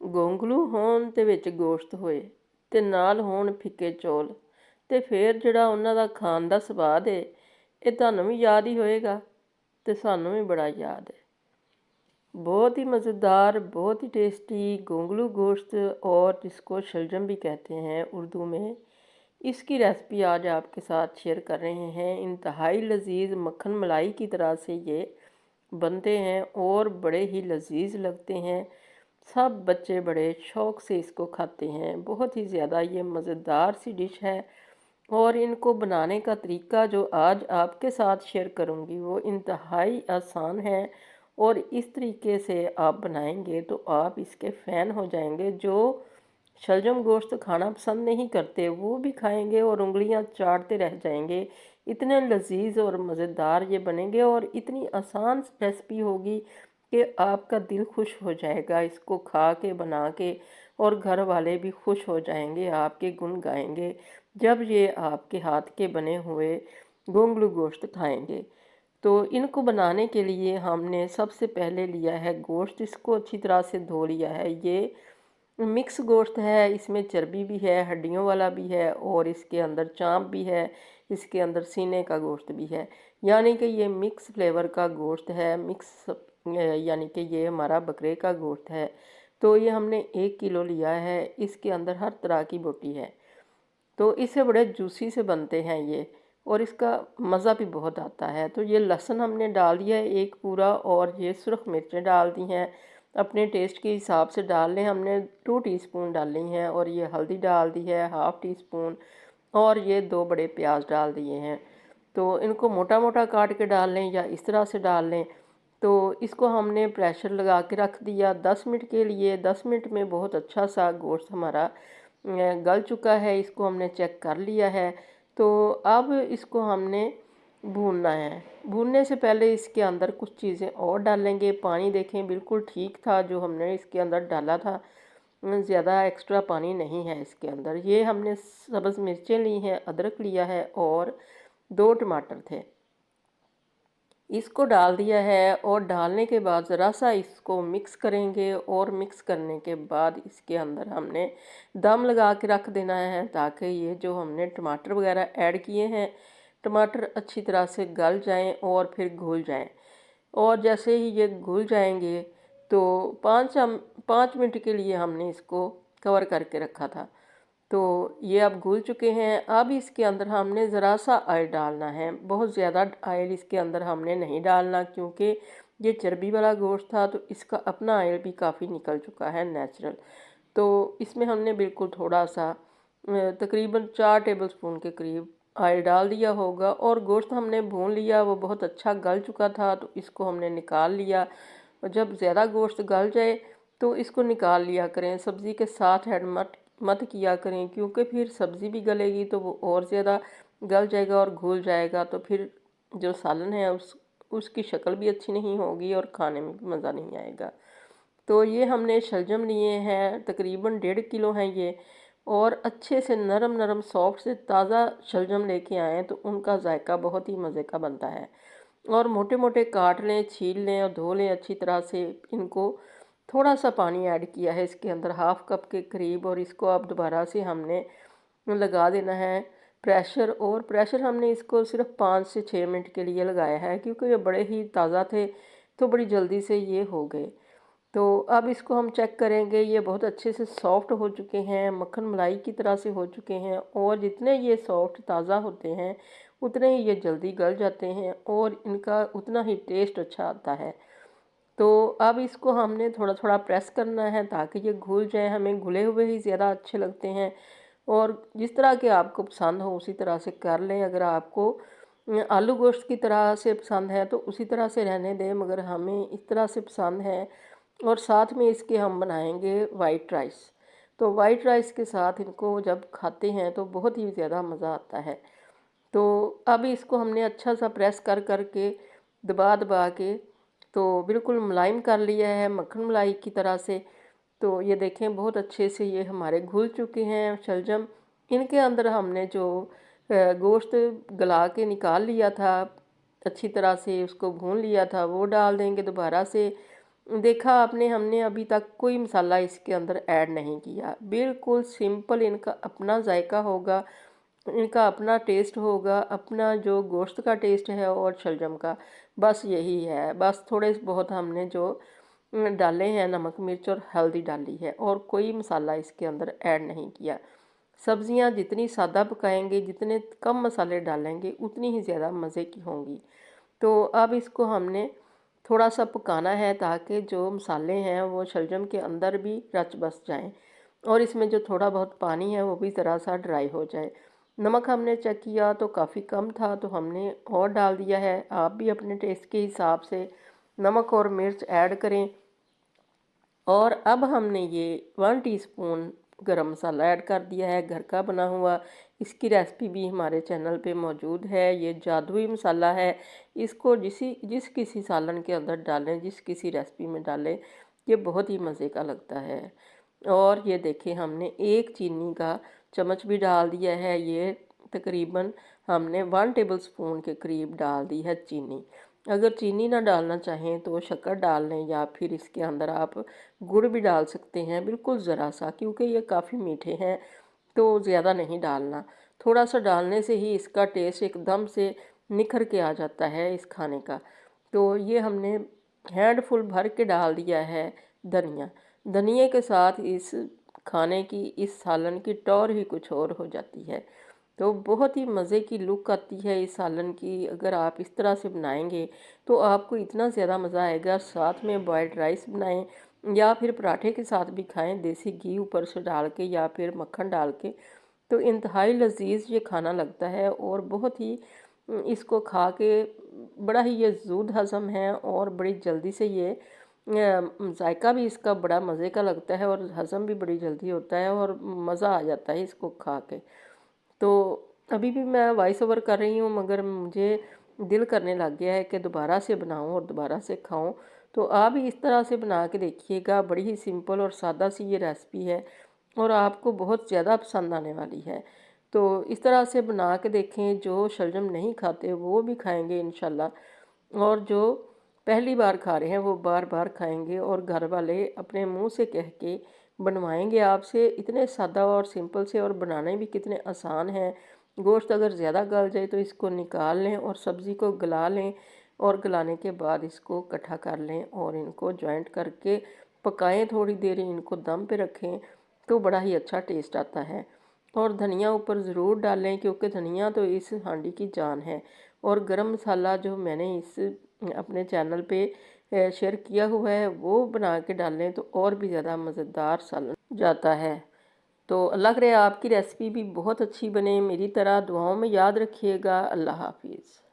ਗੋਂਗਲੂ ਹੋਣ ਤੇ ਵਿੱਚ ਗੋਸ਼ਤ ਹੋਏ ਤੇ ਨਾਲ ਹੋਣ ਫਿੱਕੇ ਚੌਲ ਤੇ ਫਿਰ ਜਿਹੜਾ ਉਹਨਾਂ ਦਾ ਖਾਣ ਦਾ ਸਵਾਦ ਹੈ ਇਹ ਤੁਹਾਨੂੰ ਵੀ ਯਾਦ ਹੀ ਹੋਏਗਾ ਤੇ ਸਾਨੂੰ ਵੀ ਬੜਾ ਯਾਦ है। बहुत ही मज़ेदार, बहुत ही टेस्टी गोंगलू गोश्त और जिसको शलजम भी कहते हैं उर्दू में, इसकी रेसिपी आज आपके साथ शेयर कर रहे हैं। इंतहाई लजीज मक्खन मलाई की तरह से ये बनते हैं और बड़े ही लजीज लगते हैं। सब बच्चे बड़े शौक़ से इसको खाते हैं। बहुत ही ज़्यादा ये मज़ेदार सी डिश है और इनको बनाने का तरीका जो आज आपके साथ शेयर करूँगी वो इंतहाई आसान है और इस तरीके से आप बनाएंगे तो आप इसके फ़ैन हो जाएंगे। जो शलजम गोश्त खाना पसंद नहीं करते वो भी खाएंगे और उंगलियां चाटते रह जाएंगे। इतने लजीज और मज़ेदार ये बनेंगे और इतनी आसान रेसिपी होगी कि आपका दिल खुश हो जाएगा इसको खा के बना के, और घर वाले भी खुश हो जाएंगे, आपके गुण गाएंगे जब ये आपके हाथ के बने हुए गोंगलू गोश्त खाएंगे। तो इनको बनाने के लिए हमने सबसे पहले लिया है गोश्त, इसको अच्छी तरह से धो लिया है। ये मिक्स गोश्त है, इसमें चर्बी भी है, हड्डियों वाला भी है और इसके अंदर चाँप भी है, इसके अंदर सीने का गोश्त भी है, यानी कि ये मिक्स फ्लेवर का गोश्त है। मिक्स यानी कि ये हमारा बकरे का गोश्त है। तो ये हमने 1 किलो लिया है। इसके अंदर हर तरह की बोटी है तो इससे बड़े जूसी से बनते हैं ये और इसका मज़ा भी बहुत आता है। तो ये लहसुन हमने डाल दिया है 1 पूरा और ये सुरख मिर्चें डाल दी हैं, अपने टेस्ट के हिसाब से डाल लें। हमने 2 टीस्पून डाली हैं और ये हल्दी डाल दी है ½ टीस्पून और ये 2 बड़े प्याज डाल दिए हैं। तो इनको मोटा मोटा काट के डाल लें या इस तरह से डाल लें। तो इसको हमने प्रेशर लगा के रख दिया 10 मिनट के लिए। 10 मिनट में बहुत अच्छा सा गोश्त हमारा गल चुका है। इसको हमने चेक कर लिया है। तो अब इसको हमने भूनना है। भूनने से पहले इसके अंदर कुछ चीज़ें और डालेंगे। पानी देखें बिल्कुल ठीक था जो हमने इसके अंदर डाला था, ज़्यादा एक्स्ट्रा पानी नहीं है इसके अंदर। ये हमने सब्ज़ मिर्चें ली हैं, अदरक लिया है और 2 टमाटर थे, इसको डाल दिया है। और डालने के बाद ज़रा सा इसको मिक्स करेंगे और मिक्स करने के बाद इसके अंदर हमने दम लगा के रख देना है ताकि ये जो हमने टमाटर वगैरह ऐड किए हैं टमाटर अच्छी तरह से गल जाएं और फिर घुल जाएं। और जैसे ही ये घुल जाएंगे तो 5 मिनट के लिए हमने इसको कवर करके रखा था। तो ये अब घुल चुके हैं। अब इसके अंदर हमने ज़रा सा ऑयल डालना है, बहुत ज़्यादा ऑयल इसके अंदर हमने नहीं डालना क्योंकि ये चर्बी वाला गोश्त था तो इसका अपना ऑयल भी काफ़ी निकल चुका है नेचुरल। तो इसमें हमने बिल्कुल थोड़ा सा तकरीबन 4 टेबलस्पून के करीब ऑयल डाल दिया होगा। और गोश्त हमने भून लिया, वो बहुत अच्छा गल चुका था तो इसको हमने निकाल लिया। जब ज़्यादा गोश्त गल जाए तो इसको निकाल लिया करें, सब्ज़ी के साथ ऐड मत किया करें क्योंकि फिर सब्ज़ी भी गलेगी तो वो और ज़्यादा गल जाएगा और घुल जाएगा तो फिर जो सालन है उसकी शक्ल भी अच्छी नहीं होगी और खाने में भी मज़ा नहीं आएगा। तो ये हमने शलजम लिए हैं, तकरीबन 1.5 किलो हैं ये, और अच्छे से नरम नरम सॉफ्ट से ताज़ा शलजम लेके आएँ तो उनका जायका बहुत ही मज़े का बनता है। और मोटे मोटे काट लें, छील लें और धो लें अच्छी तरह से। इनको थोड़ा सा पानी ऐड किया है इसके अंदर ½ कप के करीब, और इसको अब दोबारा से हमने लगा देना है प्रेशर। और प्रेशर हमने इसको सिर्फ 5 से 6 मिनट के लिए लगाया है क्योंकि ये बड़े ही ताज़ा थे तो बड़ी जल्दी से ये हो गए। तो अब इसको हम चेक करेंगे। ये बहुत अच्छे से सॉफ्ट हो चुके हैं, मक्खन मलाई की तरह से हो चुके हैं और जितने ये सॉफ्ट ताज़ा होते हैं उतने ही ये जल्दी गल जाते हैं और इनका उतना ही टेस्ट अच्छा आता है। तो अब इसको हमने थोड़ा थोड़ा प्रेस करना है ताकि ये घुल जाए। हमें घुले हुए ही ज़्यादा अच्छे लगते हैं और जिस तरह के आपको पसंद हो उसी तरह से कर लें। अगर आपको आलू गोश्त की तरह से पसंद है तो उसी तरह से रहने दें, मगर हमें इस तरह से पसंद है। और साथ में इसके हम बनाएंगे वाइट राइस। तो वाइट राइस के साथ इनको जब खाते हैं तो बहुत ही ज़्यादा मज़ा आता है। तो अब इसको हमने अच्छा सा प्रेस कर करके दबा दबा के तो बिल्कुल मुलायम कर लिया है मक्खन मलाई की तरह से। तो ये देखें बहुत अच्छे से ये हमारे घुल चुके हैं शलजम। इनके अंदर हमने जो गोश्त गला के निकाल लिया था अच्छी तरह से, उसको भून लिया था, वो डाल देंगे दोबारा से। देखा आपने, हमने अभी तक कोई मसाला इसके अंदर ऐड नहीं किया। बिल्कुल सिंपल इनका अपना जायका होगा, इनका अपना टेस्ट होगा, अपना जो गोश्त का टेस्ट है और शलजम का, बस यही है। बस थोड़े बहुत हमने जो डाले हैं नमक मिर्च और हल्दी डाली है, और कोई मसाला इसके अंदर ऐड नहीं किया। सब्जियां जितनी सादा पकाएंगे, जितने कम मसाले डालेंगे, उतनी ही ज़्यादा मज़े की होंगी। तो अब इसको हमने थोड़ा सा पकाना है ताकि जो मसाले हैं वो शलजम के अंदर भी रच बस जाएं, और इसमें जो थोड़ा बहुत पानी है वो भी ज़रा सा ड्राई हो जाए। नमक हमने चेक किया तो काफ़ी कम था, तो हमने और डाल दिया है। आप भी अपने टेस्ट के हिसाब से नमक और मिर्च ऐड करें। और अब हमने ये 1 टीस्पून गरम मसाला ऐड कर दिया है, घर का बना हुआ। इसकी रेसिपी भी हमारे चैनल पे मौजूद है। ये जादुई मसाला है, इसको जिस किसी सालन के अंदर डालें, जिस किसी रेसिपी में डालें, ये बहुत ही मज़े का लगता है। और ये देखें, हमने 1 चीनी का चम्मच भी डाल दिया है। ये तकरीबन हमने 1 टेबल स्पून के करीब डाल दी है चीनी। अगर चीनी ना डालना चाहें तो शक्कर डाल लें, या फिर इसके अंदर आप गुड़ भी डाल सकते हैं, बिल्कुल ज़रा सा, क्योंकि ये काफ़ी मीठे हैं तो ज़्यादा नहीं डालना। थोड़ा सा डालने से ही इसका टेस्ट एकदम से निखर के आ जाता है इस खाने का। तो ये हमने हैंडफुल भर के डाल दिया है धनिया। धनिए के साथ इस खाने की, इस सालन की टौर ही कुछ और हो जाती है। तो बहुत ही मज़े की लुक आती है इस सालन की। अगर आप इस तरह से बनाएंगे तो आपको इतना ज़्यादा मज़ा आएगा। साथ में बॉयल्ड राइस बनाएं या फिर पराठे के साथ भी खाएं, देसी घी ऊपर से डाल के या फिर मक्खन डाल के, तो इंतहाई लजीज ये खाना लगता है। और बहुत ही इसको खा के बड़ा ही ये जूद हज़म है, और बड़ी जल्दी से ये जायका भी इसका बड़ा मज़े का लगता है, और हज़म भी बड़ी जल्दी होता है, और मज़ा आ जाता है इसको खा के। तो अभी भी मैं वॉइस ओवर कर रही हूँ, मगर मुझे दिल करने लग गया है कि दोबारा से बनाऊँ और दोबारा से खाऊँ। तो आप भी इस तरह से बना के देखिएगा। बड़ी ही सिंपल और सादा सी ये रेसिपी है, और आपको बहुत ज़्यादा पसंद आने वाली है। तो इस तरह से बना के देखें, जो शलजम नहीं खाते वो भी खाएंगे इंशाल्लाह, और जो पहली बार खा रहे हैं वो बार बार खाएंगे, और घर वाले अपने मुंह से कह के बनवाएंगे आपसे। इतने सादा और सिंपल से, और बनाने भी कितने आसान हैं। गोश्त अगर ज़्यादा गल जाए तो इसको निकाल लें और सब्ज़ी को गला लें, और गलाने के बाद इसको इकट्ठा कर लें और इनको जॉइंट करके पकाएं थोड़ी देर, इनको दम पे रखें तो बड़ा ही अच्छा टेस्ट आता है। और धनिया ऊपर ज़रूर डालें, क्योंकि धनिया तो इस हांडी की जान है। और गरम मसाला जो मैंने इस अपने चैनल पे शेयर किया हुआ है वो बना के डालें तो और भी ज़्यादा मज़ेदार सालन जाता है। तो अल्लाह करे आपकी रेसिपी भी बहुत अच्छी बने। मेरी तरह दुआओं में याद रखिएगा। अल्लाह हाफिज़।